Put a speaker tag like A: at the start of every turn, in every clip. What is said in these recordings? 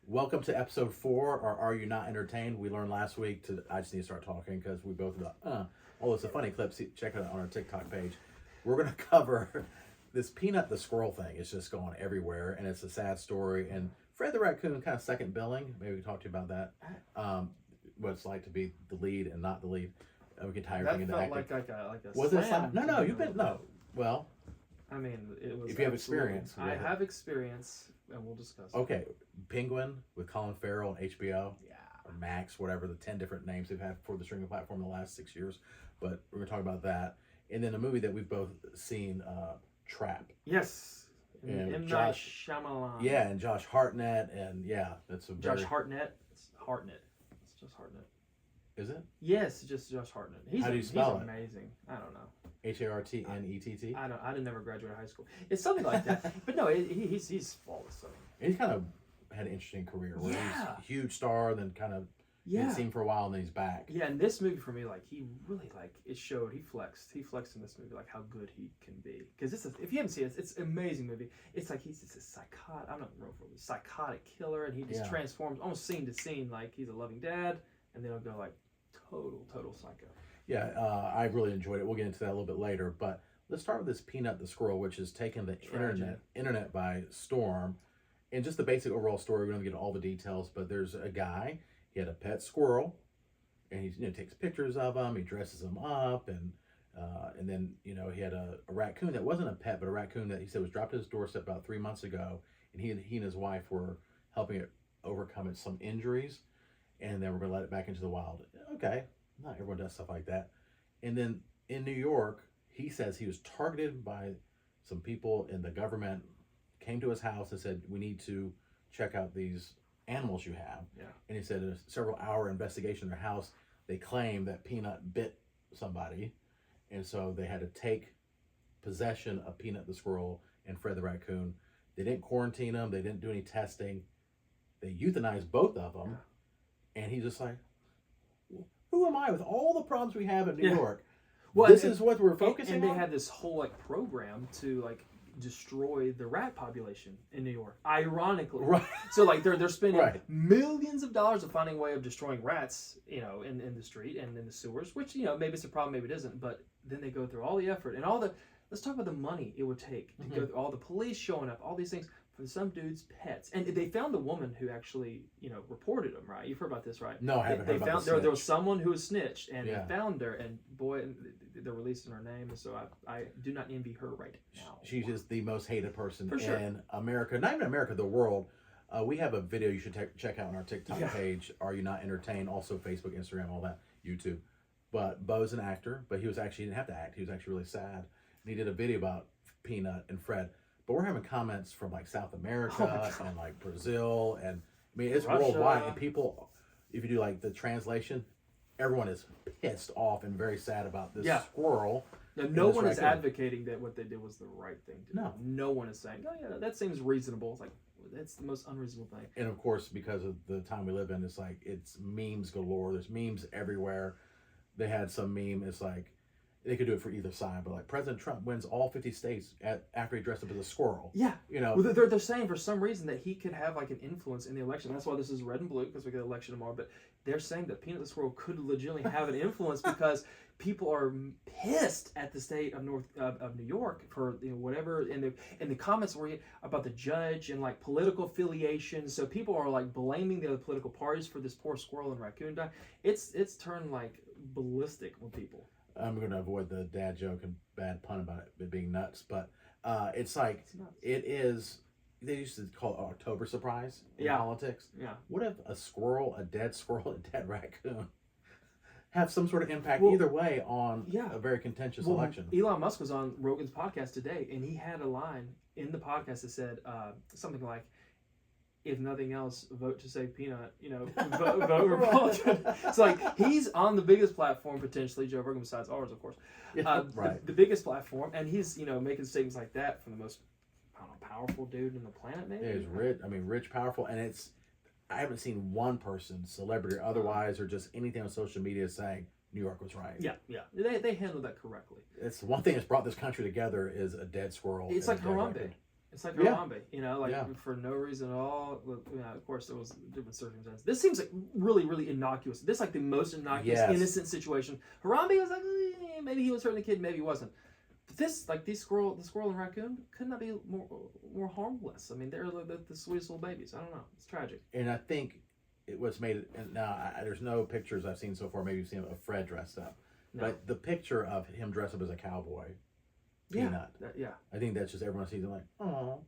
A: Welcome to episode 4, or Are You Not Entertained? We learned last week I just need to start talking because we both thought, oh, it's a funny clip. Check it out on our TikTok page. We're going to cover this Peanut the Squirrel thing. It's just going everywhere, and it's a sad story. And Fred the Raccoon, kind of second billing. Maybe we can talk to you about that. What it's like to be the lead and not the lead. We can tie everything into acting.
B: Like a
A: Was it slam? No, you've been, no. Well,
B: I mean, it was.
A: If you have experience.
B: I have experience, and we'll discuss it.
A: Okay, Penguin with Colin Farrell on HBO.
B: Yeah.
A: Or Max, whatever the 10 different names they've had for the streaming platform in the last 6 years. But we're going to talk about that. And then a movie that we've both seen, Trap.
B: Yes.
A: And
B: M. Night
A: Josh,
B: Shyamalan.
A: yeah, and Josh Hartnett, and yeah, that's a very...
B: Josh Hartnett. It's Hartnett. It's just Hartnett.
A: Is it?
B: Yes, just Josh Hartnett.
A: How do you spell
B: he's
A: it?
B: amazing. I don't know.
A: Hartnett?
B: I didn't never graduate high school. It's something like that. But no, he's flawless. I mean.
A: He's kind of had an interesting career where he's a huge star, then kind of didn't seem for a while, and then he's back.
B: Yeah, and this movie for me, like, he really, like, it showed, he flexed in this movie, like, how good he can be. Because if you haven't seen it, it's an amazing movie. It's like he's just a psychotic, I'm not wrong for it, psychotic killer, and he just transforms almost scene to scene, like he's a loving dad, and then he'll go, like, total psycho.
A: Yeah, I really enjoyed it. We'll get into that a little bit later, but let's start with this Peanut the Squirrel, which has taken the internet by storm. And just the basic overall story, we don't get into all the details, but there's a guy, he had a pet squirrel, and he takes pictures of him, he dresses him up, and then he had a raccoon that wasn't a pet, but a raccoon that he said was dropped at his doorstep about 3 months ago, and he and his wife were helping it overcome some injuries, and then we're going to let it back into the wild. Okay, not everyone does stuff like that. And then in New York, he says he was targeted by some people in the government, came to his house and said, we need to check out these animals you have.
B: Yeah.
A: And he said in a several-hour investigation in their house, they claimed that Peanut bit somebody, and so they had to take possession of Peanut the Squirrel and Fred the Raccoon. They didn't quarantine them. They didn't do any testing. They euthanized both of them. Yeah. And he's just like, who am I with all the problems we have in New York? Well, this is what we're focusing on?
B: And they had this whole program to destroy the rat population in New York. Ironically,
A: right?
B: So they're spending millions of dollars of finding a way of destroying rats, in the street and in the sewers. Which maybe it's a problem, maybe it isn't. But then they go through all the effort and all the. Let's talk about the money it would take to go through all the police showing up, all these things for some dude's pets. And they found the woman who actually reported him. Right? You've heard about this, right?
A: No, I haven't heard about
B: there was someone who was snitched, and they found her, and boy, they're releasing her name, and so I do not envy her right now.
A: She's just the most hated person in America, not even America, the world. We have a video you should check out on our TikTok page. Are You Not Entertained? Also Facebook, Instagram, all that, YouTube. But Bo's an actor, but he didn't have to act. He was actually really sad, and he did a video about Peanut and Fred. But we're having comments from South America and Brazil, and I mean it's Russia. Worldwide. And people, if you do the translation, everyone is pissed off and very sad about this squirrel.
B: Now, no one is advocating that what they did was the right thing to do. No one is saying, oh yeah, that seems reasonable. It's that's the most unreasonable thing.
A: And of course, because of the time we live in, it's memes galore. There's memes everywhere. They had some meme. It's they could do it for either side, but President Trump wins all 50 states after he dressed up as a squirrel.
B: Yeah, well, they're saying for some reason that he could have an influence in the election. That's why this is red and blue, because we get an election tomorrow. But they're saying that Peanut the Squirrel could legitimately have an influence because people are pissed at the state of New York for whatever. And the comments were about the judge and political affiliations. So people are blaming the other political parties for this poor squirrel and raccoon die. It's turned ballistic with people.
A: I'm going to avoid the dad joke and bad pun about it being nuts, but it's it is, they used to call it October surprise in politics. Yeah. What if a squirrel, a dead squirrel, a dead raccoon have some sort of impact either way on a very contentious election?
B: Elon Musk was on Rogan's podcast today, and he had a line in the podcast that said something like, if nothing else, vote to save Peanut. Vote Republican. So he's on the biggest platform potentially, Joe Rogan, besides ours, of course. The biggest platform, and he's making statements like that from the most powerful dude on the planet. Maybe
A: he's rich. I mean, rich, powerful, and I haven't seen one person, celebrity or otherwise, or just anything on social media saying New York was right.
B: Yeah. They handled that correctly.
A: It's one thing that's brought this country together is a dead squirrel.
B: It's like Harambe. It's like
A: Yeah.
B: Harambe, you know, like
A: Yeah.
B: for no reason at all. Look, you know, of course, there was different circumstances. This seems like really, really innocuous. This is like the most innocuous,
A: Yes.
B: innocent situation. Harambe was like, maybe he was hurting the kid, maybe he wasn't. But this, like the squirrel and raccoon, could not be more harmless. I mean, they're the sweetest little babies. I don't know. It's tragic.
A: And I think it was made. And now there's no pictures I've seen so far. Maybe you've seen of Fred dressed up,
B: No.
A: but the picture of him dressed up as a cowboy, Peanut.
B: Yeah.
A: I think that's just everyone sees it like, oh.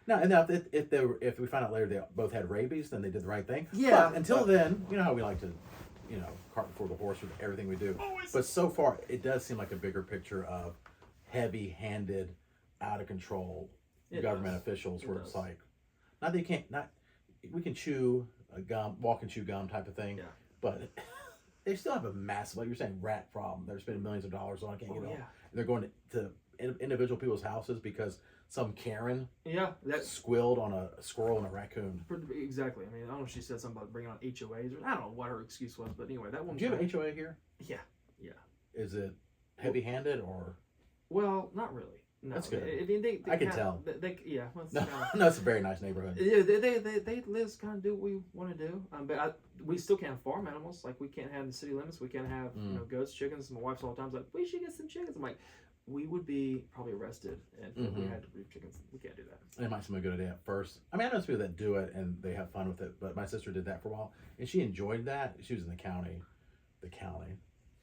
A: Now, and now if we find out later they both had rabies, then they did the right thing.
B: Yeah.
A: But until then, you know how we like to, cart before the horse with everything we do.
B: Always.
A: But so far, it does seem like a bigger picture of heavy-handed, out of control government officials, where it's like, not that you can't, we can chew a gum, walk and chew gum type of thing.
B: Yeah.
A: But they still have a massive, like you're saying, rat problem. They're spending millions of dollars on, can't get it all.
B: Yeah.
A: And they're going to individual people's houses because some Karen
B: Yeah. That's
A: squilled on a squirrel and a raccoon.
B: exactly. I mean, I don't know if she said something about bringing on HOAs, or I don't know what her excuse was, but anyway, that one.
A: Do you have an HOA here?
B: Yeah.
A: Is it heavy-handed or?
B: Well, not really. No,
A: That's good.
B: They
A: I can
B: kinda-
A: tell.
B: Yeah. Well, it's
A: No,
B: kinda-
A: no, it's a very nice neighborhood.
B: Yeah, they just kind of do what we want to do, but we still can't farm animals. Like we can't have the city limits. We can't have goats, chickens. My wife's all the time like, we should get some chickens. I'm like, we would be probably arrested if we had to breed chickens. We can't do that.
A: It might seem a good idea at first. I mean, I know some people that do it and they have fun with it, but my sister did that for a while and she enjoyed that. She was in the county.
B: The county.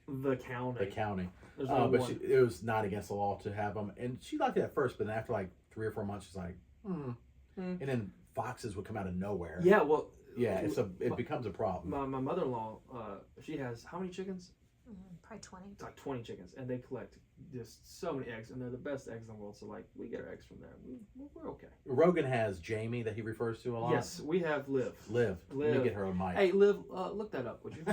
B: There's
A: But
B: only one.
A: it was not against the law to have them, and she liked it at first. But then after like 3 or 4 months, she's like, And then foxes would come out of nowhere.
B: Yeah, well.
A: Yeah, it becomes a problem.
B: My mother-in-law, she has how many chickens?
C: Probably 20.
B: It's like 20 chickens, and they collect just so many eggs, and they're the best eggs in the world. So like, we get our eggs from there. We're okay.
A: Rogan has Jamie that he refers to a lot.
B: Yes, we have Liv.
A: Liv. Let me get her a mic.
B: Hey, Liv, look that up, would you?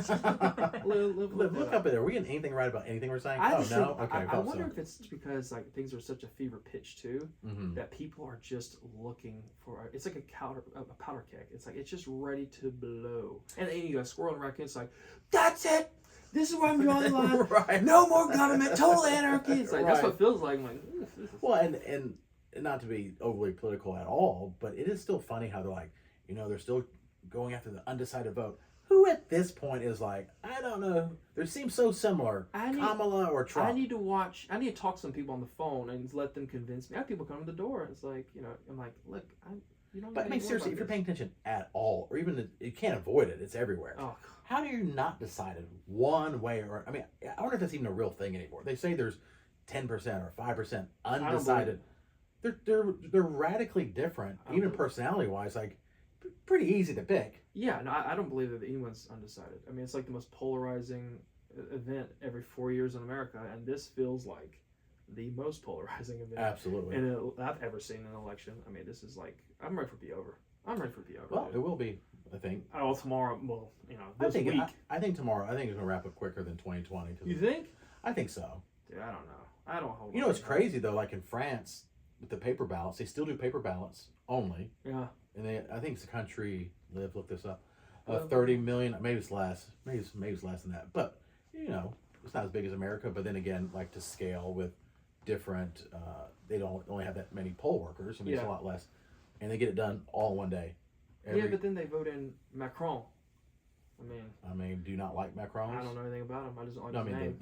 B: Liv,
A: Look up there. Are we getting anything right about anything we're saying?
B: I
A: Oh,
B: just
A: no?
B: think,
A: Okay,
B: I wonder if it's because like things are such a fever pitch too, that people are just looking for. It's like a powder keg. It's like it's just ready to blow. And you got a squirrel and a raccoon. It's like, that's it. This is where I'm drawing the line.
A: Right.
B: No more government. Total anarchy. It's like that's
A: Right.
B: what it feels like. I'm like,
A: Well, and not to be overly political at all, but it is still funny how they're like, they're still going after the undecided vote. Who at this point is like, I don't know. They seem so similar. Kamala or Trump.
B: I need to talk to some people on the phone and let them convince me. I have people come to the door. It's like, I'm like, look,
A: But I mean, seriously, if you're paying attention at all, or even you can't avoid it, it's everywhere.
B: Oh.
A: How do you not decided one way or? I mean, I wonder if that's even a real thing anymore. They say there's 10% or 5% undecided. They're radically different, even personality wise. Like pretty easy to pick.
B: Yeah, no, I don't believe that anyone's undecided. I mean, it's like the most polarizing event every 4 years in America, and this feels like the most polarizing event
A: Absolutely.
B: I've ever seen in an election. I mean, this is like, I'm ready for it to be over.
A: Well, it will be, I think.
B: Oh, tomorrow, well, this week.
A: I think tomorrow, I think it's going to wrap up quicker than 2020.
B: You think?
A: I think so.
B: Dude, I don't know. I don't hold
A: You know what's crazy, though? Like in France, with the paper ballots, they still do paper ballots only.
B: Yeah.
A: And I think it's a country, look this up, 30 million, maybe it's less. Maybe it's less than that. But, it's not as big as America. But then again, like to scale with different, they don't only have that many poll workers. I mean, it's a lot less. And they get it done all in one day.
B: But then they vote in Macron.
A: I mean, do you not like Macron?
B: I don't know anything about him. I just don't like
A: No, I
B: his
A: mean
B: name.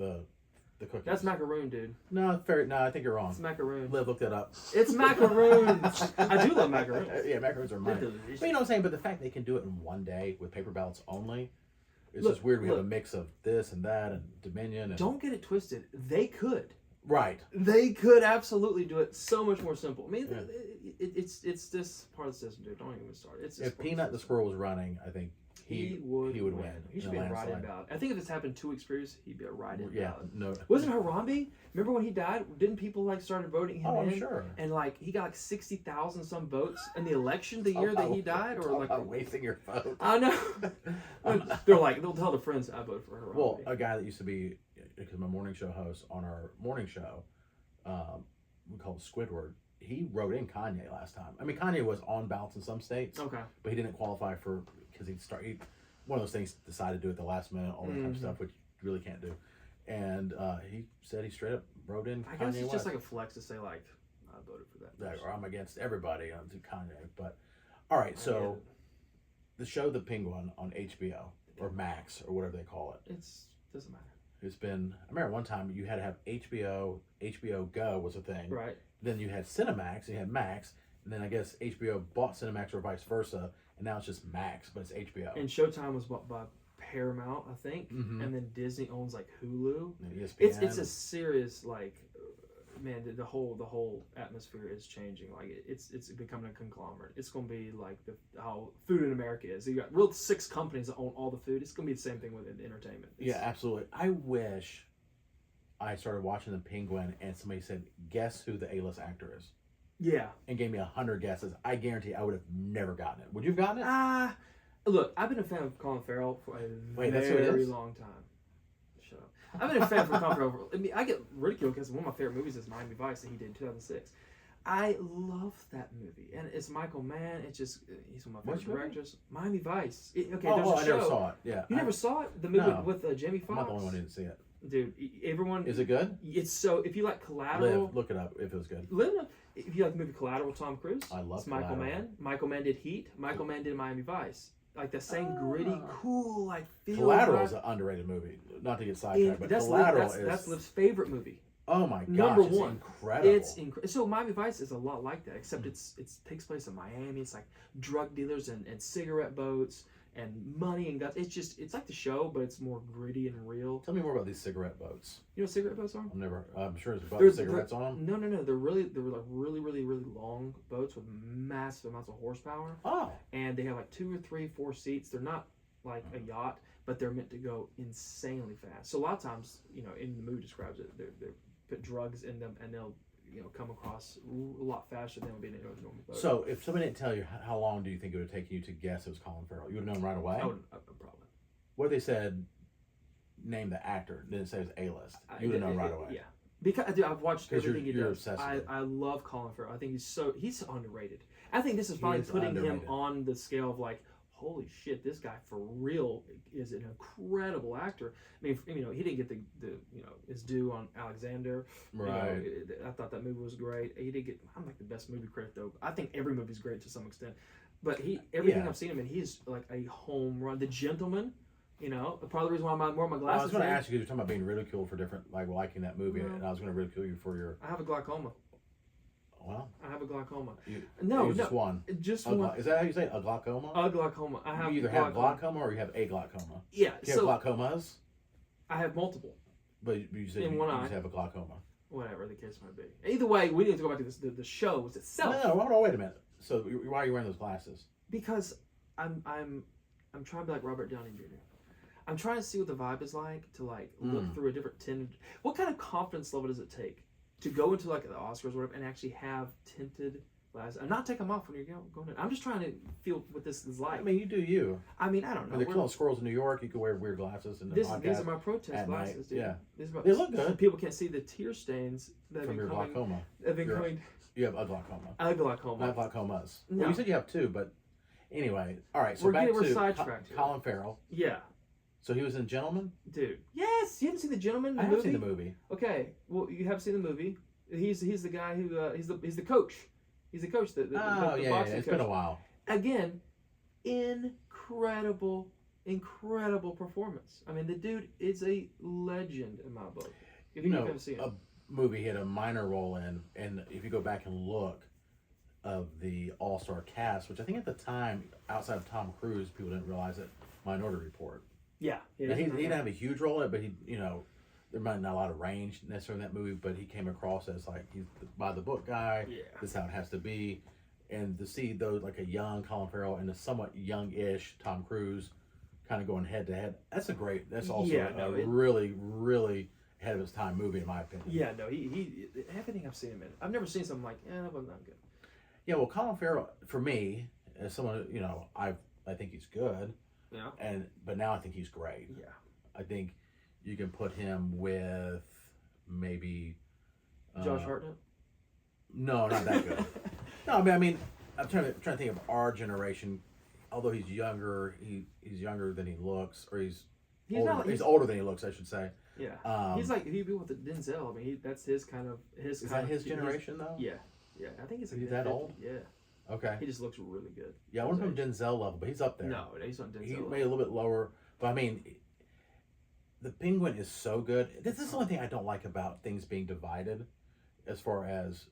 A: the cookies.
B: That's macaroon, dude.
A: No, fair. No, I think you're wrong.
B: It's macaroon.
A: Liv, look that up.
B: It's macaroons. I do love macaroons.
A: Yeah, macaroons are mine. But you know what I'm saying? But the fact they can do it in one day with paper ballots only, it's just weird. We have a mix of this and that and Dominion. And...
B: Don't get it twisted. They could.
A: Right.
B: They could absolutely do it so much more simple. I mean, it's this part of the system, dude. Don't even start.
A: If Peanut the Squirrel was running, I think he would win.
B: He should be a write-in ballot. I think if this happened 2 weeks previous, he'd be a write-in ballot.
A: No.
B: Wasn't Harambe? Remember when he died? Didn't people started voting him in?
A: I'm sure.
B: And he got 60,000 some votes in the election the year that he died, or
A: about wasting your vote.
B: I know. They'll tell their friends I voted for Harambe.
A: Well, a guy that used to be, because my morning show host on our morning show, we call it Squidward. He wrote in Kanye last time. I mean, Kanye was on ballots in some states.
B: Okay.
A: But he didn't qualify because he one of those things decided to do it at the last minute, all that kind of stuff, which you really can't do. And he said he straight up wrote in Kanye
B: I guess it's
A: West.
B: just like a flex to say voted for that.
A: Yeah,
B: person.
A: or I'm against everybody on Kanye. But all right,
B: I
A: so
B: get it.
A: the show The Penguin on HBO or Max or whatever they call it.
B: Doesn't matter.
A: It's been. I remember one time you had to have HBO. HBO Go was a thing.
B: Right.
A: Then you had Cinemax. And you had Max, and then I guess HBO bought Cinemax or vice versa, and now it's just Max, but it's HBO.
B: And Showtime was bought by Paramount, I think,
A: Mhm.
B: and then Disney owns like Hulu.
A: And ESPN.
B: It's a serious like, man. The whole atmosphere is changing. Like it's becoming a conglomerate. It's gonna be like how food in America is. You got real 6 companies that own all the food. It's gonna be the same thing with entertainment.
A: Yeah, absolutely. I wish I started watching The Penguin and somebody said, "Guess who the A-list actor is?"
B: Yeah.
A: And gave me 100 guesses. I guarantee I would have never gotten it. Would you have gotten it?
B: Look, I've been a fan of Colin Farrell for a
A: Wait, that's who it
B: very
A: is?
B: long time. Shut up. I've been a fan of Colin Farrell. I mean, I get ridiculed because one of my favorite movies is Miami Vice that he did in 2006. I love that movie, and it's Michael Mann. It's just he's one of my
A: Which
B: favorite
A: movie?
B: directors. Miami Vice. There's a
A: I
B: show.
A: never saw it. Yeah.
B: You never saw it? The movie
A: No.
B: with Jamie Foxx.
A: I'm not the only one who didn't see it.
B: Dude, everyone.
A: Is it good?
B: It's so. If you like Collateral,
A: Liv, look it up if it was good.
B: If you like the movie Collateral, Tom Cruise.
A: I love
B: It's Michael
A: Collateral.
B: Mann. Michael Mann did Heat. Michael Mann did Miami Vice. Like the same gritty, cool, like feel.
A: Collateral is an underrated movie. Not to get sidetracked, but Collateral
B: that's Liv's favorite movie.
A: Oh my gosh,
B: Number
A: it's
B: one.
A: incredible.
B: It's incredible. So Miami Vice is a lot like that, except it takes place in Miami. It's like drug dealers and cigarette boats and money and guts. It's like the show, but it's more gritty and real.
A: Tell me more about these cigarette boats.
B: You know what cigarette boats are?
A: I'm sure there's about
B: There's-
A: cigarettes on them.
B: No. They're like really long boats with massive amounts of horsepower.
A: Oh,
B: And they have like 2 or 3, 4 seats. They're not like a yacht, but they're meant to go insanely fast. So a lot of times, in the movie describes it, they're put drugs in them and they'll come across a lot faster than would be in a normal boat.
A: so if somebody didn't tell you, how long do you think it would take you to guess it was Colin Farrell? You would have known right away.
B: I would probably.
A: What they said, name the actor. Didn't say it was A-list. You would have known right away.
B: Yeah, because dude, I've watched
A: 'Cause
B: everything he
A: you're
B: does.
A: obsessed with it.
B: I love Colin Farrell. I think he's underrated. I think this is
A: He
B: finally
A: is
B: putting
A: underrated.
B: him on the scale of like, holy shit, this guy for real is an incredible actor. I mean, he didn't get the his due on Alexander.
A: Right.
B: I thought that movie was great. He did get. I'm like the best movie critic though. I think every movie's great to some extent, but everything
A: Yeah.
B: I've seen him in, he's like a home run. The Gentleman. Part of the reason why I'm wearing my
A: Well, I
B: glasses.
A: was going to
B: today,
A: ask you, you're talking about being ridiculed for different, like liking that movie,
B: No.
A: and I was going to ridicule you for your.
B: I have a glaucoma.
A: Well,
B: I have a glaucoma.
A: you
B: no,
A: just one.
B: just
A: A
B: one.
A: Is that how you say it? A glaucoma?
B: A glaucoma. I have
A: You either have glaucoma or you have a glaucoma.
B: Yeah,
A: Do you
B: so
A: have glaucomas?
B: I have multiple.
A: But you said
B: In
A: you
B: one
A: just
B: eye.
A: have a glaucoma.
B: Whatever the case might be. Either way, we need to go back to the shows itself.
A: No, hold on, wait a minute. So why are you wearing those glasses?
B: Because I'm trying to be like Robert Downey Jr. I'm trying to see what the vibe is like to like look through a different tinted. What kind of confidence level does it take to go into like the Oscars or whatever and actually have tinted glasses and not take them off when you're going in? I'm just trying to feel what this is like.
A: I mean, you do you.
B: I mean, I don't know.
A: When they're killing squirrels in New York, you could wear weird glasses and
B: These are my protest
A: at night,
B: glasses, dude.
A: yeah.
B: These are my,
A: They look good.
B: People can't see the tear stains that have
A: from
B: been
A: your
B: coming.
A: glaucoma.
B: Have been
A: Your-
B: coming.
A: You have a glaucoma.
B: I have glaucoma.
A: Not glaucomas.
B: No.
A: Well, you said you have two, but anyway. All right, so
B: We're
A: back
B: getting- we're
A: to
B: sidetracked here.
A: Colin Farrell.
B: Yeah,
A: So he was in Gentleman?
B: dude. Yes, you haven't seen the Gentleman. The
A: I have
B: movie?
A: seen the movie.
B: Okay, well, you have seen the movie. He's the guy who he's the coach. He's the coach. The
A: Yeah.
B: boxing
A: It's
B: coach.
A: been a while.
B: Again, incredible performance. I mean, the dude is a legend in my book. If
A: You know,
B: haven't seen it.
A: a movie he had a minor role in, and if you go back and look of the all-star cast, which I think at the time, outside of Tom Cruise, people didn't realize it, Minority Report.
B: Yeah.
A: Now, he didn't have a huge role in it, but there might not a lot of range necessarily in that movie, but he came across as like he's the by the book guy.
B: Yeah.
A: This is how it has to be. And to see those like a young Colin Farrell and a somewhat young-ish Tom Cruise kind of going head to head, that's also a really, really ahead of his time movie in my opinion.
B: Yeah, no, he everything I've seen him in. I've never seen something like, that was not good.
A: Yeah, well, Colin Farrell, for me, as someone, I think he's good.
B: Yeah.
A: But now I think he's great.
B: Yeah.
A: I think you can put him with maybe
B: Josh Hartnett?
A: No, not that good. No, I mean, I'm trying to think of our generation. Although he's younger, he's younger than he looks, or he's older than he looks, I should say.
B: Yeah. He's like he'd be with Denzel. I mean, that's his kind of
A: Is that his generation though?
B: Yeah. Yeah, I think he's
A: Is he that old?
B: Yeah.
A: Okay.
B: He just looks really good.
A: Yeah, I wouldn't put him Denzel level, but he's up there.
B: No, he's not Denzel.
A: He
B: level.
A: made a little bit lower, but I mean, the Penguin is so good. This is the only thing I don't like about things being divided, as far as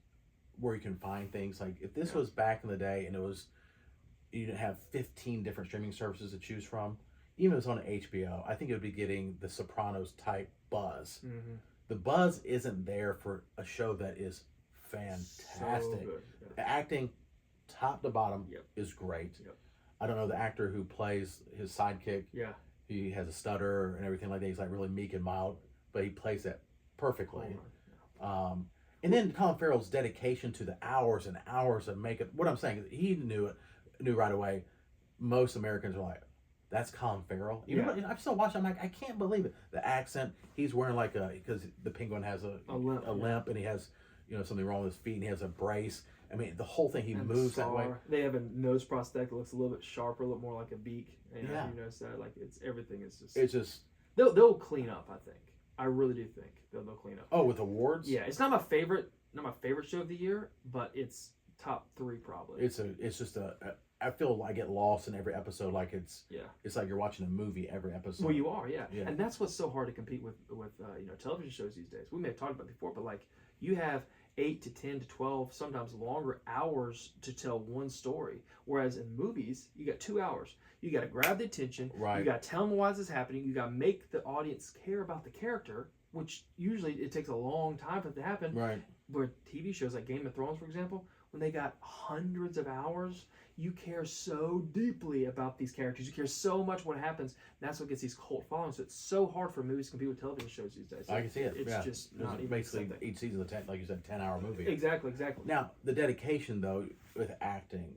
A: where you can find things. Like if this was back in the day and it was, you didn't have 15 different streaming services to choose from, even if it was on HBO, I think it would be getting the Sopranos type buzz.
B: Mm-hmm.
A: The buzz isn't there for a show that is fantastic.
B: So good.
A: The acting, top to bottom,
B: Yep.
A: is great.
B: Yep.
A: I don't know the actor who plays his sidekick.
B: Yeah.
A: He has a stutter and everything like that. He's like really meek and mild, but he plays that perfectly. And then Colin Farrell's dedication to the hours and hours of makeup. What I'm saying is he knew right away. Most Americans are like, that's Colin Farrell. I'm still watching. I'm like, I can't believe it. The accent. He's wearing like because the Penguin has a limp, and he has something wrong with his feet, and he has a brace. I mean, the whole thing. He moves that way.
B: They have a nose prosthetic that looks a little bit sharper, a little more like a beak. And
A: Yeah.
B: you notice that, like everything is just.
A: It's just.
B: They'll clean up. I think. I really do think they'll clean up.
A: Oh, with awards.
B: Yeah, it's not my favorite show of the year, but it's top 3 probably.
A: It's just I feel I get lost in every episode. Like it's like you're watching a movie every episode.
B: Well, you are, yeah. And that's what's so hard to compete with television shows these days. We may have talked about it before, but like you have 8 to 10 to 12, sometimes longer hours to tell one story. Whereas in movies, you got 2 hours. You got to grab the attention.
A: Right.
B: You got to tell them why this is happening. You got to make the audience care about the character, which usually it takes a long time for it to happen.
A: Right.
B: Where TV shows like Game of Thrones, for example, when they got hundreds of hours, you care so deeply about these characters. You care so much what happens. That's what gets these cult followings. So it's so hard for movies to compete with television shows these days.
A: I can see it.
B: It's just not even
A: basically
B: something.
A: Each season of 10, like you said, 10-hour movie.
B: Exactly.
A: Now the dedication though with acting,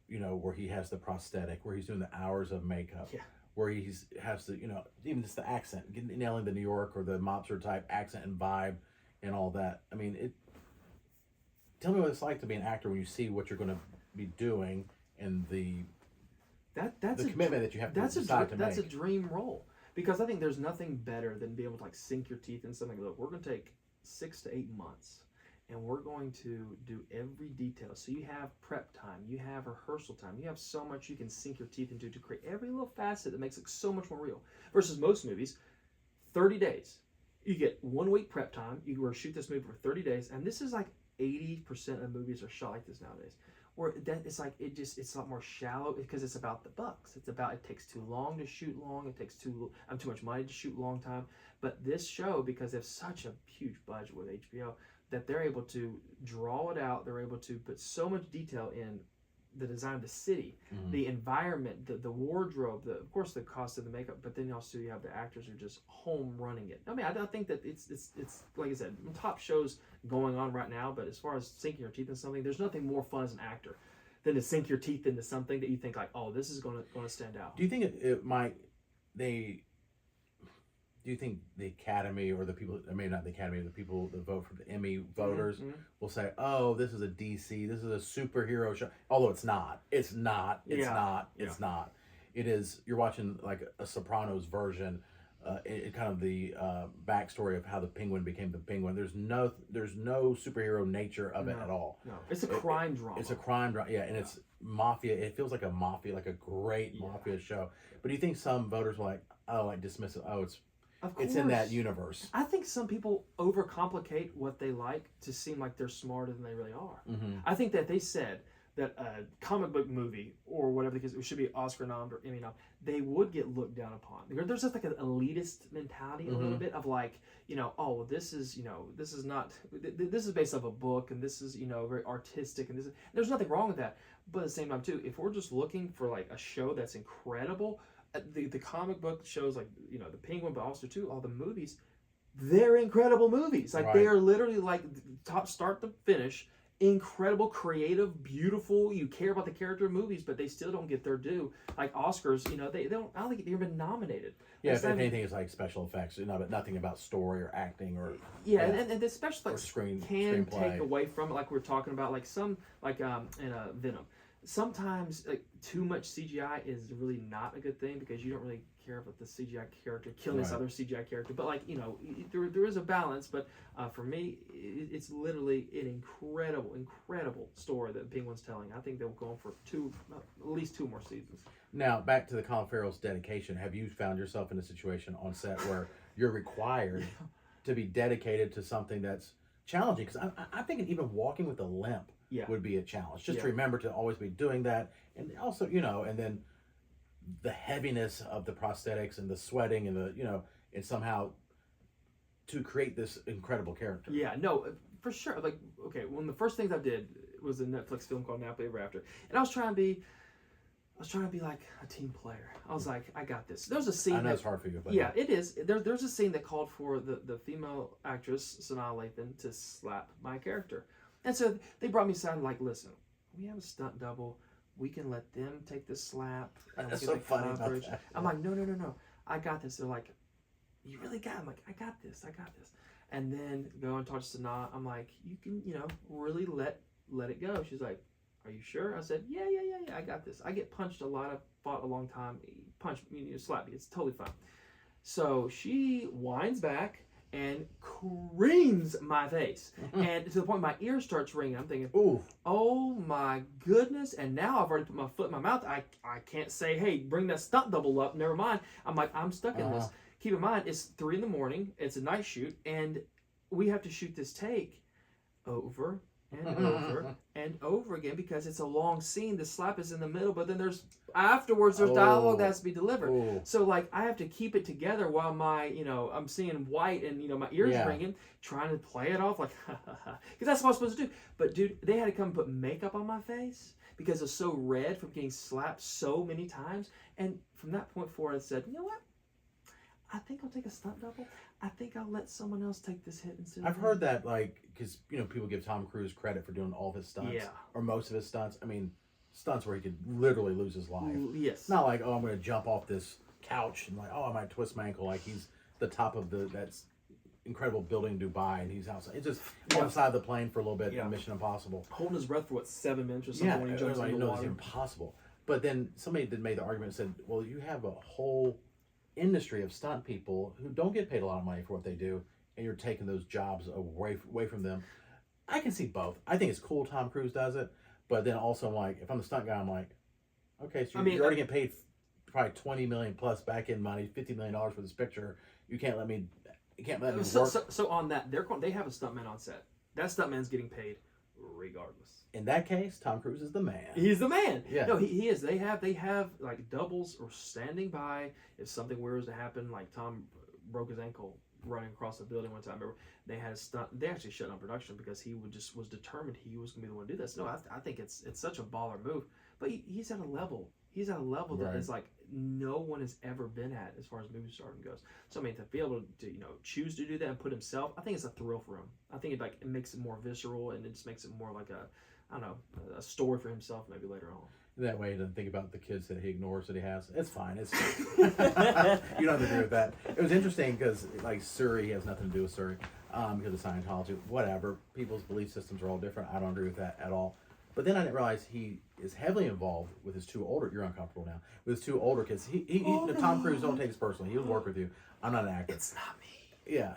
A: where he has the prosthetic, where he's doing the hours of makeup, where has the even just the accent, nailing the New York or the mobster type accent and vibe, and all that. I mean, tell me what it's like to be an actor when you see what you're going to be doing and the commitment that you have to decide to make.
B: That's a dream role, because I think there's nothing better than being able to like sink your teeth in something. Look, we're going to take 6 to 8 months, and we're going to do every detail. So you have prep time, you have rehearsal time, you have so much you can sink your teeth into to create every little facet that makes it so much more real. Versus most movies, 30 days. You get 1 week prep time. You were to shoot this movie for 30 days, and this is like 80% of movies are shot like this nowadays. Where it's like it's a lot more shallow because it's about the bucks. It's about it takes too long to shoot long. It takes too much money to shoot long time. But this show, because they have such a huge budget with HBO, that they're able to draw it out. They're able to put so much detail in the design of the city, the environment, the wardrobe, of course the cost of the makeup, but then also you have the actors who are just home running it. I mean, I think that it's like I said, top shows going on right now, but as far as sinking your teeth in something, there's nothing more fun as an actor than to sink your teeth into something that you think like, oh, this is going to stand out.
A: Do you think it might do you think the Academy or the people, I mean not the Academy, the people that vote for the Emmy voters will say, oh, this is a DC, this is a superhero show, although it's not. It's not. It is, you're watching like a Sopranos version, kind of the backstory of how the Penguin became the Penguin. There's no superhero nature of it at all.
B: No, it's a crime drama.
A: It's a crime drama, and it's mafia. It feels like a mafia, like a great mafia show. But do you think some voters are like, oh, I dismiss it. Oh, it's in that universe.
B: I think some people overcomplicate what they like to seem like they're smarter than they really are. I think that they said that a comic book movie or whatever the case, it should be Oscar nom or Emmy nom, they would get looked down upon. There's just like an elitist mentality a little bit of like, oh, this is based off a book, and this is, very artistic, and there's nothing wrong with that. But at the same time too, if we're just looking for like a show that's incredible, the comic book shows like, the Penguin, but also too, all the movies, they're incredible movies. Like they are literally like top start to finish, incredible, creative, beautiful. You care about the character movies, but they still don't get their due. Like Oscars, they don't. I don't think they've even been nominated.
A: Yeah, if anything, it's like special effects, but nothing about story or acting or
B: and the special effects
A: can
B: take away from it. Like we're talking about, like some in Venom. sometimes like too much CGI is really not a good thing because you don't really care about the CGI character killing this
A: Right.
B: other CGI character. But like there is a balance. But for me, it's literally an incredible story that Penguin's telling. I think they'll go on for at least 2 more seasons.
A: Now, back to the Colin Farrell's dedication. Have you found yourself in a situation on set where you're required to be dedicated to something that's challenging? Because I'm thinking even walking with a limp would be a challenge. Just to remember to always be doing that. And also, and then the heaviness of the prosthetics and the sweating and and somehow to create this incredible character.
B: Yeah, no, for sure. Like, okay, one of the first things I did was a Netflix film called Napoli Ever After. And I was trying to be like a team player. I was like, I got this. There's a scene.
A: I know it's hard for you, but
B: yeah, it is. There's a scene that called for the female actress Sanaa Lathan to slap my character, and so they brought me aside like, listen, we have a stunt double. We can let them take the slap. And
A: That's
B: we
A: so
B: can
A: funny about
B: coverage.
A: that.
B: I'm like, no, I got this. They're like, you really got it? I'm like, I got this. And then go and talk to Sanaa. I'm like, you can, really let it go. She's like, are you sure? I said, yeah, I got this. I get punched a lot. I've fought a long time. Punch me, slap me. It's totally fine. So she whines back and creams my face. And to the point my ear starts ringing. I'm thinking,
A: ooh,
B: oh my goodness. And now I've already put my foot in my mouth. I can't say, hey, bring that stunt double up. Never mind. I'm like, I'm stuck in this. Keep in mind, it's 3 a.m. It's a night shoot. And we have to shoot this take over and over and over again because it's a long scene. The slap is in the middle, but then there's dialogue that has to be delivered.
A: Ooh.
B: So like I have to keep it together while my I'm seeing white and my ears ringing, trying to play it off like because that's what I'm supposed to do. But dude, they had to come and put makeup on my face because it's so red from getting slapped so many times. And from that point forward, I said, you know what? I think I'll take a stunt double. I think I'll let someone else take this hit instead of
A: I've heard that, like, because, people give Tom Cruise credit for doing all of his stunts. Or most of his stunts. I mean, stunts where he could literally lose his life.
B: Yes.
A: It's not like, I'm going to jump off this couch and, like, I might twist my ankle. Like, he's the top of that's incredible building in Dubai and he's outside. It's just outside the plane for a little bit in Mission Impossible.
B: Holding his breath for, 7 minutes or something when he jumps in the water.
A: It's impossible. But then somebody made the argument and said, well, you have a whole industry of stunt people who don't get paid a lot of money for what they do, and you're taking those jobs away from them. I can see both. I think it's cool Tom Cruise does it, but then also I'm like, if I'm the stunt guy, I'm like, okay, so you're already getting paid probably $20 million plus back in money, $50 million for this picture. You can't let me work.
B: So on that, they have a stuntman on set. That stuntman's getting paid regardless.
A: In that case, Tom Cruise is the man.
B: He's the man.
A: Yeah.
B: No, he is. They have like doubles or standing by if something weird was to happen. Like Tom broke his ankle running across the building one time. I remember they had a stunt. They actually shut down production because he was determined he was going to be the one to do this. No, I think it's such a baller move. But he's at a level. He's at a level that is like no one has ever been at as far as movie stardom goes. So I mean, to be able to choose to do that and put himself, I think it's a thrill for him. I think it makes it more visceral and it just makes it more like a story for himself maybe later on.
A: That way he doesn't think about the kids that he ignores that he has. It's fine. You don't have to agree with that. It was interesting because like Surrey has nothing to do with Surrey because of Scientology. Whatever. People's belief systems are all different. I don't agree with that at all. But then I didn't realize he is heavily involved with his 2 older. You're uncomfortable now. With his 2 older kids. Tom Cruise, don't take this personally. He'll work with you. I'm not an actor.
B: It's not me.
A: Yeah.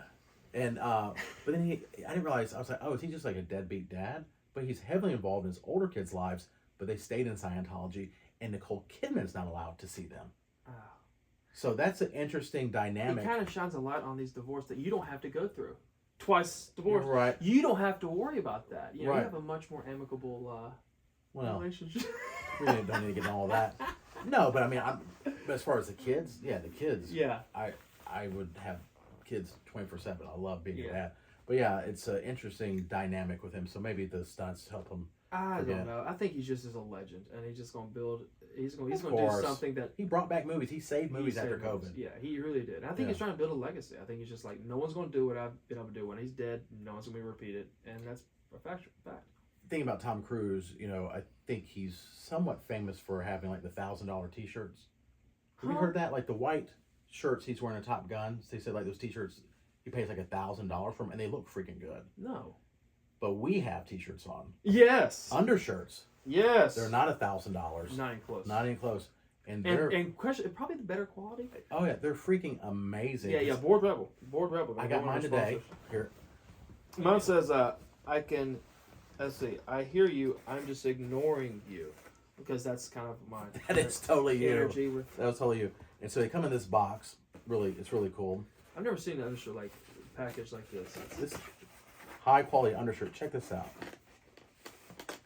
A: And but then I didn't realize. I was like, oh, is he just like a deadbeat dad? But he's heavily involved in his older kids' lives. But they stayed in Scientology, and Nicole Kidman's not allowed to see them.
B: Oh.
A: So that's an interesting dynamic.
B: It kind of shines a light on these divorces that you don't have to go through. Twice divorced.
A: Right.
B: You don't have to worry about that. You
A: Right.
B: have a much more amicable relationship.
A: We don't need to get into all that. No, but I mean, but as far as the kids, the kids.
B: Yeah.
A: I would have kids 24/7. I love being a dad. But yeah, it's an interesting dynamic with him. So maybe the stunts help him.
B: I don't know. I think he's just as a legend, and he's just going to build. He's going to do something that
A: he brought back movies. He saved movies after COVID.
B: Yeah, he really did. And I think he's trying to build a legacy. I think he's just like no one's going to do what I've been able to do. When he's dead, no one's going to be repeated, and that's a fact.
A: Thing about Tom Cruise, I think he's somewhat famous for having like the $1,000 T-shirts. Have you heard that? Like the white shirts he's wearing in Top Gun. They said like those T-shirts he pays like $1,000 for them, and they look freaking good.
B: No.
A: But we have T-shirts on.
B: Yes.
A: Undershirts
B: Yes.
A: They're not $1,000.
B: Not even close.
A: Not even close. And
B: question, probably the better quality.
A: oh yeah, they're freaking amazing.
B: Yeah. Board Rebel.
A: I got mine today. Here.
B: Mine says, I can. Let's see. I hear you. I'm just ignoring you, because that's kind of my.
A: That is totally you.
B: Energy with.
A: That was totally you. And so they come in this box. Really, it's really cool.
B: I've never seen an undershirt like package like this.
A: This high quality undershirt. Check this out.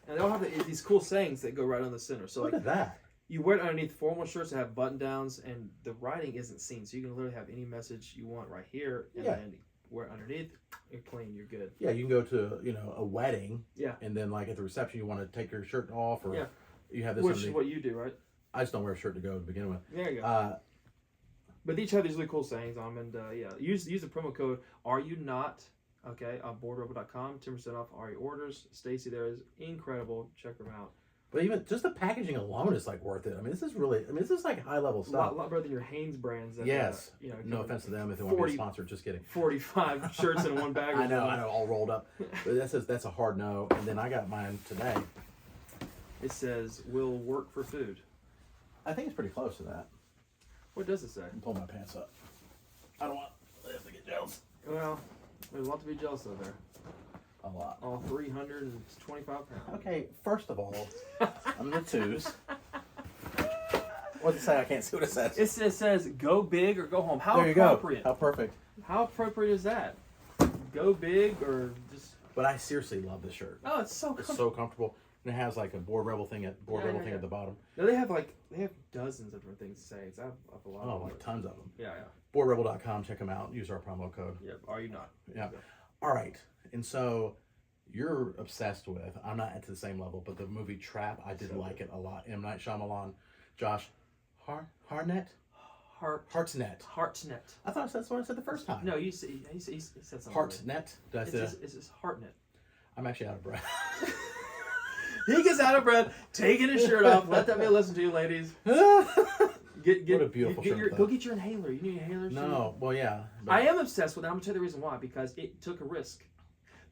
B: And they'll have these cool sayings that go right on the center. So
A: Look
B: like
A: at that.
B: you wear it underneath formal shirts that have button downs, and the writing isn't seen, so you can literally have any message you want right here, and then wear it underneath. You're clean. You're good.
A: Yeah, you can go to a wedding.
B: Yeah.
A: And then like at the reception, you want to take your shirt off, or you have this.
B: Which is what you do, right?
A: I just don't wear a shirt to go to begin with.
B: There you go. But they each have these really cool sayings on them, and use the promo code Are You Not on boardrebel.com, 10% off all your orders. Stacy there is incredible. Check them out.
A: But even just the packaging alone is like worth it. I mean, this is like high level stuff.
B: A lot better than your Hanes brands. That,
A: yes. No offense to them if they want to be a sponsor. Just kidding. 45
B: shirts in one bag.
A: I know, all rolled up. But that's a hard no. And then I got mine today.
B: It says, "Will work for food."
A: I think it's pretty close to that.
B: What does it say?
A: I'm pulling my pants up. I don't want them to get jealous.
B: Well, there's a lot to be jealous of there.
A: A lot.
B: All 325 pounds.
A: Okay, first of all, I'm the twos. What's it say? I can't see what it says.
B: It says, "Go big or go home." How
A: there you
B: appropriate.
A: Go. How perfect.
B: How appropriate is that? Go big or just...
A: But I seriously love this shirt.
B: Oh, it's so comfortable.
A: It's so comfortable. And it has like a Board Rebel thing at the bottom.
B: No, they have dozens of different things to say. It's a lot.
A: Oh, like tons of them.
B: Yeah.
A: BoardRebel.com. Check them out. Use our promo code.
B: Yep. Are you not?
A: Yeah. All right. And so you're obsessed with. I'm not at the same level, but the movie Trap. I did like it a lot. M. Night Shyamalan. Josh Hartnett. Hartnett. I thought that's what I said the first time.
B: No, he said something.
A: Hartnett.
B: It's just Hartnett.
A: I'm actually out of breath.
B: He gets out of breath, taking his shirt off. Let that be a lesson to you, ladies.
A: What a beautiful shirt.
B: Go get your inhaler. You need inhalers?
A: No. Well, yeah.
B: I am obsessed with it. I'm going to tell you the reason why. Because it took a risk.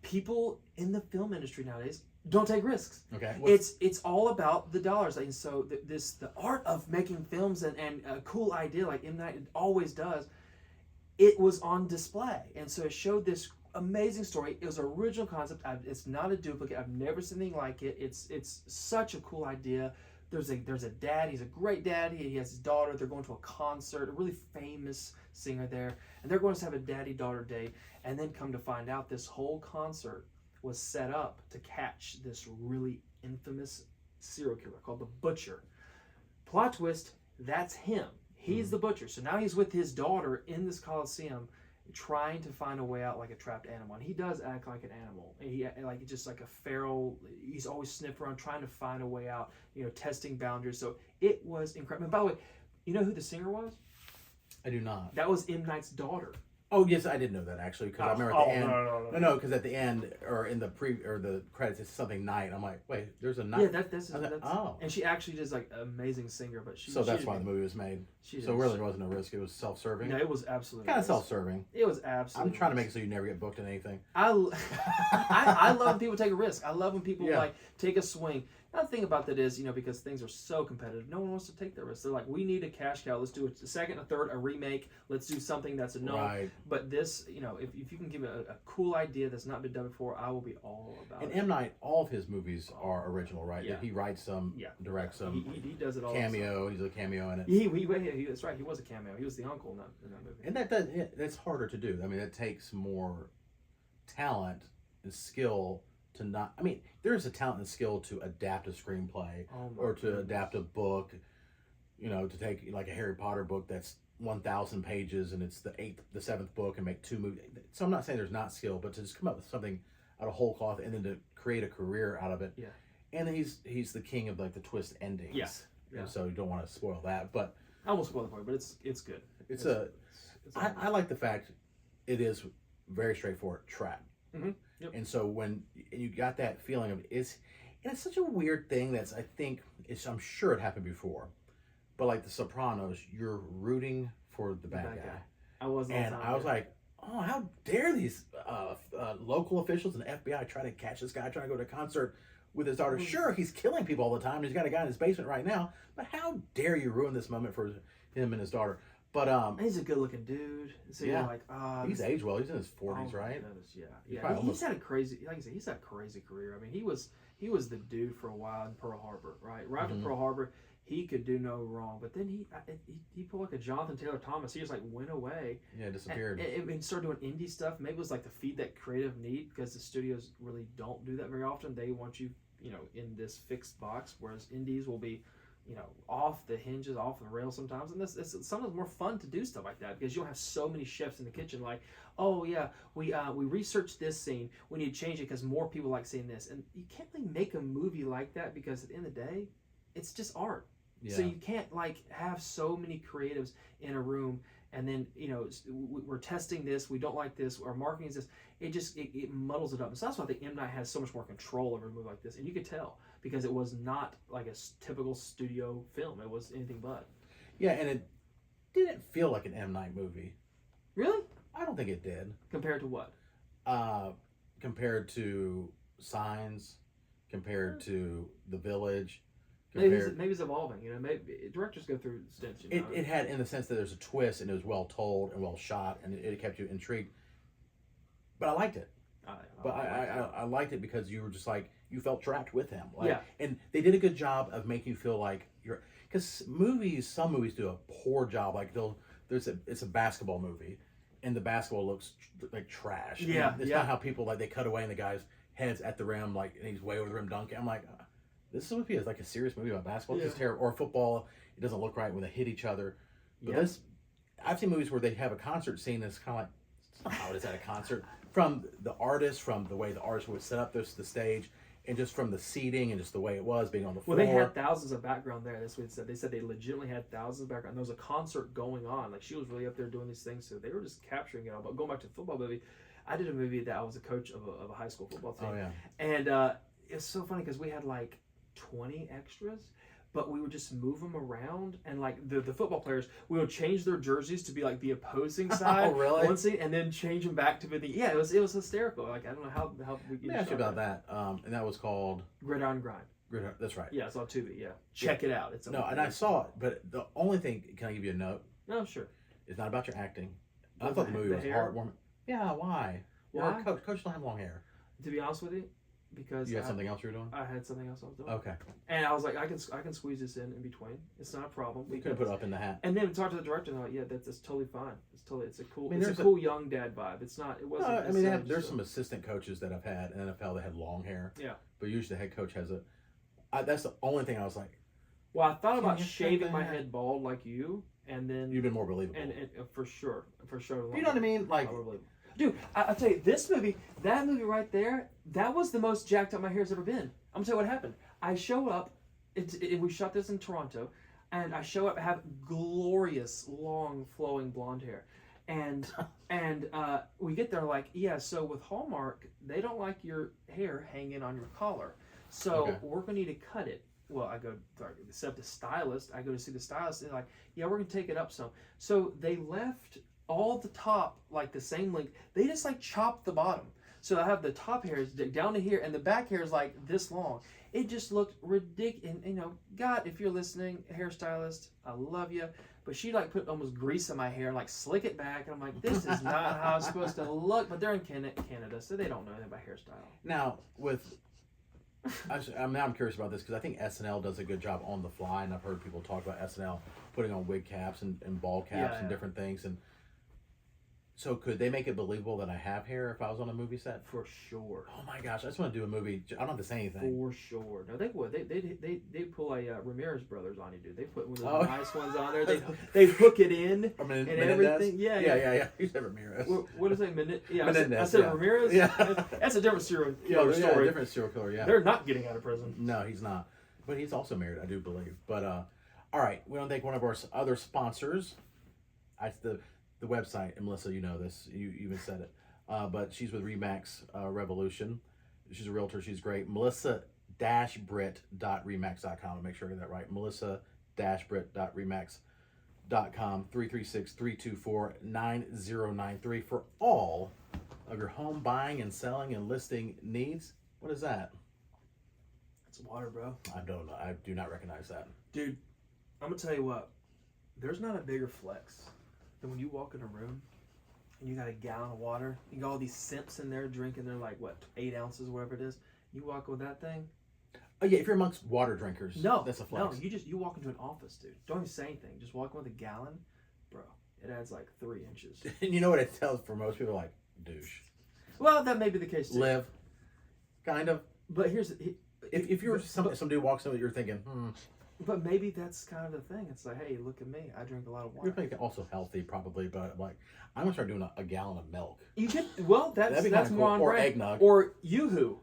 B: People in the film industry nowadays don't take risks.
A: Okay.
B: It's all about the dollars. And so the art of making films and a cool idea like M. Night always does, it was on display. And so it showed this amazing story. It was an original concept. It's not a duplicate. I've never seen anything like it. It's such a cool idea. There's a dad. He's a great dad. He has his daughter. They're going to a concert. A really famous singer there, and they're going to have a daddy-daughter date. And then come to find out, this whole concert was set up to catch this really infamous serial killer called the Butcher. Plot twist: that's him. He's the Butcher. So now he's with his daughter in this Coliseum, trying to find a way out like a trapped animal. And he does act like an animal. He just like a feral. He's always sniffing around, trying to find a way out. Testing boundaries. So it was incredible. And by the way, you know who the singer was?
A: I do not.
B: That was M. Night's daughter.
A: Oh yes, I did know that actually because I remember at the end. No, because at the end or in the the credits it's something Night. I'm like, wait, there's a Night.
B: Yeah, that's and she actually is like an amazing singer, but
A: that's why the movie was made. So really, it wasn't a risk. It was self-serving.
B: No, it was absolutely
A: kind of self-serving.
B: It was absolutely.
A: I'm trying to make it so you never get booked in anything.
B: I love when people take a risk. I love when people like take a swing. Now, the thing about that is, because things are so competitive, no one wants to take that risk. They're like, we need a cash cow. Let's do a second, a third, a remake. Let's do something that's a no. Right. But this, if you can give a cool idea that's not been done before, I will be all about it.
A: And M. Night, all of his movies are original, right? Yeah. He writes some, directs some.
B: He does it all.
A: Cameo. He's a cameo in it.
B: That's right. He was a cameo. He was the uncle in that movie.
A: And that's harder to do. I mean, it takes more talent and skill to not. I mean, there is a talent and skill to adapt a screenplay or to adapt a book. To take like a Harry Potter book that's 1,000 pages and it's the 7th book and make 2 movies. So I'm not saying there's not skill, but to just come up with something out of whole cloth and then to create a career out of it.
B: Yeah.
A: And he's the king of like the twist endings.
B: Yeah.
A: And so you don't want to spoil that, but
B: I won't spoil it for you, but it's good.
A: I like the fact it is very straightforward trap.
B: Mm-hmm. Yep.
A: And so when you got that feeling of it's such a weird thing that's I'm sure it happened before, but like The Sopranos, you're rooting for the bad guy.
B: I wasn't.
A: And I was like, oh, how dare these local officials and FBI try to catch this guy trying to go to a concert with his daughter. Sure, he's killing people all the time. He's got a guy in his basement right now. But how dare you ruin this moment for him and his daughter? But
B: he's a good-looking dude. So
A: yeah,
B: you're like,
A: he's aged well. He's in his 40s, right?
B: Yeah. He's had a crazy, like I said, he's had a crazy career. I mean, he was the dude for a while in Pearl Harbor, right? Right after Pearl Harbor, he could do no wrong. But then he pulled like a Jonathan Taylor Thomas. He just like went away.
A: Yeah, disappeared.
B: And started doing indie stuff. Maybe it was like to feed that creative need because the studios really don't do that very often. They want you, in this fixed box, whereas indies will be, off the hinges, off the rails sometimes. And it's sometimes more fun to do stuff like that because you don't have so many chefs in the kitchen. Like, oh yeah, we researched this scene. We need to change it because more people like seeing this. And you can't really make a movie like that because at the end of the day, it's just art. Yeah. So you can't like have so many creatives in a room and then we're testing this, we don't like this, our marketing is this. It muddles it up. And so that's why I think M. Night has so much more control over a movie like this, and you could tell because it was not like a typical studio film. It was anything but.
A: Yeah, and it didn't feel like an M. Night movie.
B: Really?
A: I don't think it did.
B: Compared to what?
A: Compared to Signs, compared to The Village.
B: Maybe it's evolving. Maybe directors go through stints.
A: It had, in the sense that there's a twist and it was well told and well shot and it kept you intrigued. But I liked it. I liked it because you were just like, you felt trapped with him. Like,
B: yeah.
A: And they did a good job of making you feel like you're, because some movies do a poor job. Like it's a basketball movie, and the basketball looks like trash.
B: Yeah.
A: And it's not how people they cut away and the guy's head's at the rim, like, and he's way over the rim dunking. I'm like, this movie is like a serious movie about basketball. It's just terrible. Or football, it doesn't look right when they hit each other. But this, I've seen movies where they have a concert scene that's kind of like, it's not how it is at a concert. From the artist, from the way the artist would set up the stage, and just from the seating and just the way it was being on the floor.
B: Well, they had thousands of background there. That's what it said. They said they legitimately had thousands of background. There was a concert going on. Like, she was really up there doing these things, so they were just capturing it all. But going back to the football movie, I did a movie that I was a coach of a high school football team.
A: Oh, yeah.
B: And it's so funny because we had like 20 extras, but we would just move them around, and like the football players, we would change their jerseys to be like the opposing side.
A: Oh, really?
B: One scene, and then change them back to be the it was hysterical. Like, I don't know how we.
A: Let me ask you about that. And that was called
B: Gridiron Grind.
A: Gridiron. That's right.
B: Yeah, it's on Tubi. Yeah, check it out. It's
A: no, and I saw it, but the only thing, can I give you a note?
B: No, sure.
A: It's not about your acting. I thought the movie was heartwarming. Yeah, why?
B: Why?
A: Coach don't have long hair.
B: To be honest with you, because
A: you had something else you were doing.
B: I had something else I was doing.
A: Okay.
B: And I was like, I can squeeze this in between. It's not a problem.
A: We could put it up in the hat.
B: And then we talked to the director, and they're like, yeah, that's totally fine. It's a cool.
A: I mean,
B: it's a cool young dad vibe. It's not. It wasn't.
A: No, I mean, there's some assistant coaches that I've had in NFL that had long hair.
B: Yeah.
A: But usually the head coach has that's the only thing I was like.
B: Well, I thought about shaving my head bald like you, and then
A: you've been more believable.
B: And for sure.
A: You know what I mean? Like,
B: dude, I'll tell you, that movie right there, that was the most jacked up my hair's ever been. I'm gonna tell you what happened. I show up, we shot this in Toronto, and I show up, have glorious, long, flowing blonde hair. And we get there like, yeah, so with Hallmark, they don't like your hair hanging on your collar. So we're gonna need to cut it. Well, I go except the stylist. I go to see the stylist, and they're like, yeah, we're gonna take it up some. So they left all the top like the same length. They just like chopped the bottom. So I have the top hairs down to here, and the back hair is like this long. It just looked ridiculous. And God, if you're listening, hairstylist, I love you. But she like put almost grease in my hair and like slick it back, and I'm like, this is not how it's supposed to look. But they're in Canada, so they don't know anything about hairstyle.
A: Now I'm curious about this because I think SNL does a good job on the fly, and I've heard people talk about SNL putting on wig caps and ball caps and different things. And so could they make it believable that I have hair if I was on a movie set?
B: For sure.
A: Oh my gosh, I just want to do a movie. I don't have to say anything.
B: For sure. No, they would. They pull a Ramirez brothers on you, dude. They put one of those nice ones on there. They hook it in and everything. Yeah.
A: You said Ramirez.
B: What is it?
A: Menendez.
B: I said Ramirez.
A: Yeah.
B: That's a different serial killer story.
A: Different serial killer. Yeah.
B: They're not getting out of prison.
A: No, he's not. But he's also married, I do believe. But all right, we want to thank one of our other sponsors. The website, and Melissa, you know this, you even said it, but she's with Remax Revolution. She's a realtor. She's great. Melissa-Britt.remax.com. I'll make sure I get that right. Melissa-Britt.remax.com. 336-324-9093 for all of your home buying and selling and listing needs. What is that?
B: It's water, bro.
A: I don't know. I do not recognize that.
B: Dude, I'm gonna tell you what. There's not a bigger flex than when you walk in a room and you got a gallon of water. You got all these simps in there drinking their 8 ounces, whatever it is. You walk with that thing.
A: Oh yeah, if you're amongst water drinkers,
B: No,
A: that's a flex.
B: No, you walk into an office, dude. Don't even say anything. Just walk in with a gallon, bro. It adds 3 inches.
A: And you know what it tells for most people? Like, douche.
B: Well, that may be the case too.
A: Live. Kind of.
B: But here's
A: If you're some dude walks in, you're thinking,
B: But maybe that's kind of the thing. It's like, hey, look at me. I drink a lot of water.
A: You're also healthy, probably, but I'm gonna start doing a gallon of milk.
B: You could, well, that's more on
A: or
B: brand.
A: eggnog,
B: or YooHoo.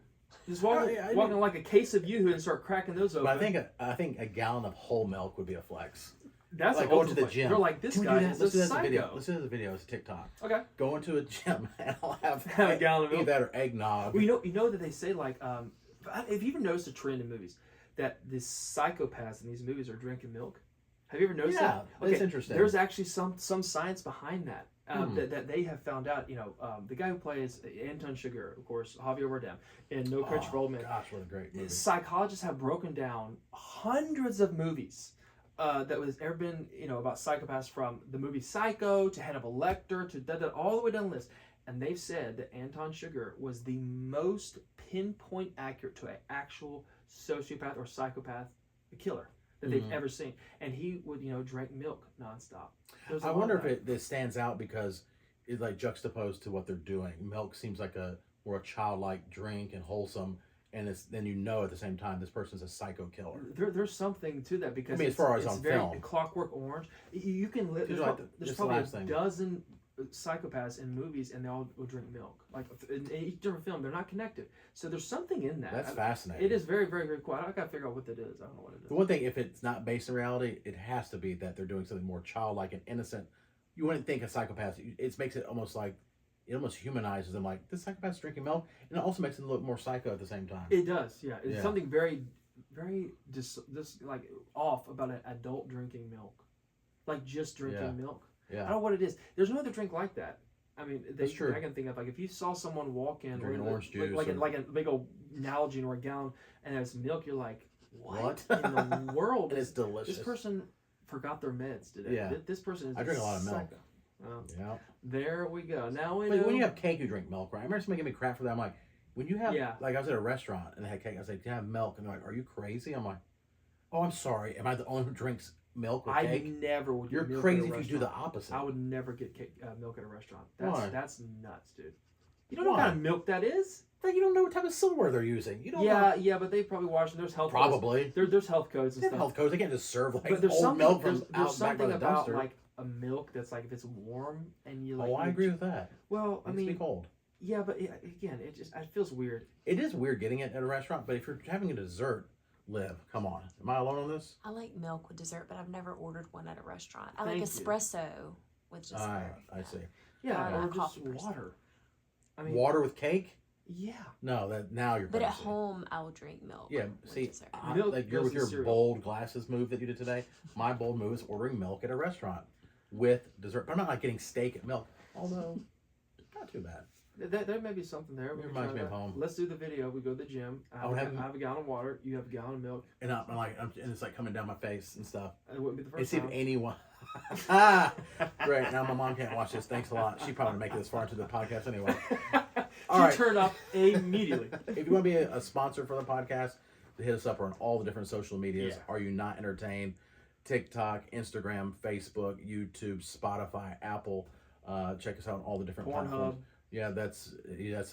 B: Just walking
A: I
B: like a case of YooHoo and start cracking those open.
A: But I think a gallon of whole milk would be a flex.
B: That's
A: like going to the
B: flex.
A: gym.
B: You're like, this guy is a psycho.
A: Let's do this video. It's TikTok.
B: Okay.
A: Go into a gym and I'll have
B: a gallon of milk.
A: Either that or eggnog.
B: Well, you know that they say have you even noticed a trend in movies that the psychopaths in these movies are drinking milk? Have you ever noticed that?
A: Okay, that's interesting.
B: There's actually some science behind that. That they have found out. The guy who plays Anton Chigurh, of course, Javier Bardem, in No Country for Old Men.
A: Gosh, what a great movie!
B: Psychologists have broken down hundreds of movies that was ever been, about psychopaths, from the movie Psycho to Hannibal Lecter to all the way down the list, and they've said that Anton Chigurh was the most pinpoint accurate to an actual sociopath or psychopath killer that they've ever seen, and he would drink milk nonstop.
A: I wonder if this stands out because it's juxtaposed to what they're doing. Milk seems like a more childlike drink and wholesome, and then at the same time this person's a psycho killer.
B: There's something to that because
A: as far as
B: it's
A: on
B: very
A: film,
B: Clockwork Orange. You can there's probably a dozen psychopaths in movies, and they all will drink milk. In each different film, they're not connected. So there's something in that.
A: That's fascinating.
B: It is very, very, very cool. I gotta figure out what that is. I don't know what it is.
A: The one thing, if it's not based in reality, it has to be that they're doing something more childlike and innocent. You wouldn't think a psychopath. It makes it almost humanizes them. Like, this psychopath's drinking milk, and it also makes them look more psycho at the same time.
B: It does, yeah. It's something very, very off about an adult drinking milk, just drinking milk.
A: Yeah.
B: I don't know what it is. There's no other drink like that. I mean,
A: That's true.
B: I can think of if you saw someone walk in
A: drinking orange juice,
B: like a big old Nalgene or a gallon, and there's milk. You're like, what in the world?
A: And it's delicious.
B: This person forgot their meds today.
A: Yeah.
B: This person is.
A: I drink a lot of milk.
B: Yeah. There we go. Now we
A: know. When you have cake, you drink milk, right? I remember somebody giving me crap for that. I'm like, when you have, I was at a restaurant and they had cake. I was like, do you have milk? And they're like, are you crazy? I'm like, oh, I'm sorry. Am I the only one who drinks milk with cake?
B: I never would.
A: You're crazy if you do the opposite.
B: I would never get milk at a restaurant.
A: Why?
B: That's nuts, dude. You don't know what kind of milk that is.
A: Like, you don't know what type of silverware they're using. You don't
B: know.
A: Yeah,
B: but they probably wash them. There's health
A: probably.
B: codes. There's health codes and
A: they
B: stuff.
A: Health codes. They can't just serve
B: but there's
A: old milk from
B: there's
A: out back by
B: something
A: the
B: about
A: dumpster.
B: a milk that's if it's warm and you
A: I agree with that.
B: Well,
A: I mean, cold.
B: Yeah, but again, it feels weird.
A: It is weird getting it at a restaurant, but if you're having a dessert, come on. Am I alone on this?
C: I like milk with dessert, but I've never ordered one at a restaurant. I like espresso with dessert.
A: I see.
B: Yeah, or just water. I mean,
A: water with cake?
B: Yeah.
A: No, now you're crazy.
C: But at home, I will drink milk.
A: Yeah,
C: with
A: see,
C: dessert.
A: you're with your bold glasses move that you did today. My bold move is ordering milk at a restaurant with dessert. But I'm not getting steak and milk, although not too bad.
B: There may be something there.
A: It reminds me of home.
B: Let's do the video. We go to the gym. I have a gallon of water. You have a gallon of milk.
A: And and it's coming down my face and stuff.
B: It wouldn't be the first
A: time. And see if anyone. Great. Now my mom can't watch this. Thanks a lot. She probably make it this far into the podcast anyway.
B: She turned off immediately.
A: If you want to be a sponsor for the podcast, hit us up on all the different social medias. Yeah. Are You Not Entertained? TikTok, Instagram, Facebook, YouTube, Spotify, Apple. Check us out on all the different platforms. Yeah, that's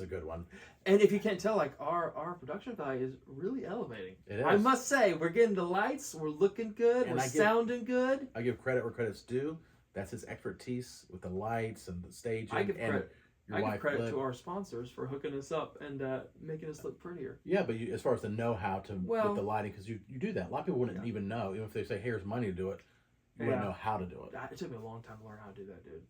A: a good one.
B: And if you can't tell, our production value is really elevating.
A: It is.
B: I must say, we're getting the lights. We're looking good. We're sounding good.
A: I give credit where credit's due. That's his expertise with the lights and the staging.
B: I give credit to our sponsors for hooking us up and making us look prettier.
A: Yeah, but as far as the know-how with the lighting, because you do that. A lot of people wouldn't even know. Even if they say, here's money to do it, you wouldn't know how to do it.
B: It took me a long time to learn how to do that, dude.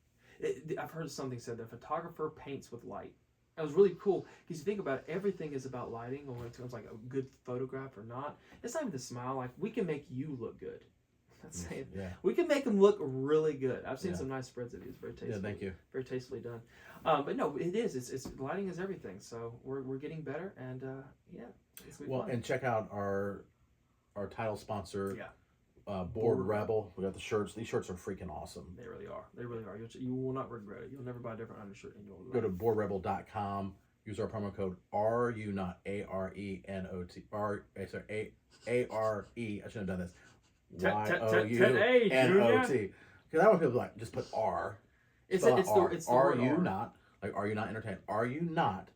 B: I've heard something said that a photographer paints with light. That was really cool because you think about it, everything is about lighting, or when it comes a good photograph or not. It's not even the smile. We can make you look good. That's saying.
A: Yeah.
B: We can make them look really good. I've seen
A: Yeah.
B: some nice spreads of these. Very tasteful.
A: Yeah, thank you.
B: Very tastefully done. But no, it is. It's lighting is everything. So we're getting better, and yeah. It's gonna be
A: Well,
B: fun.
A: and check out our title sponsor,
B: Yeah.
A: Board Rebel. We got the shirts. These shirts are freaking awesome.
B: They really are. They really are. You will not regret it. You'll never buy a different undershirt in your life.
A: Go to boardrebel.com. Use our promo code RU not ARENOT ARE. I shouldn't have done this. YOUNOT. Because I want people to like just put R.
B: It's
A: Spell out
B: the
A: R.
B: it's the
A: Are
B: word
A: you
B: R.
A: not like? Are you not entertained? Are you not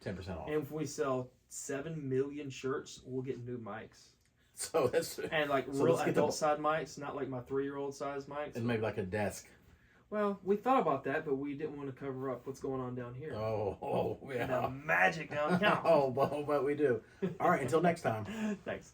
A: 10% off?
B: And if we sell 7 million shirts, we'll get new mics.
A: So that's
B: And like
A: So
B: real
A: let's get the-
B: adult side mics, not like my 3-year-old size mics.
A: and maybe like a desk.
B: Well, we thought about that, but we didn't want to cover up what's going on down here.
A: Oh
B: The
A: yeah.
B: magic down here.
A: Oh, but we do. All right. Until next time.
B: Thanks.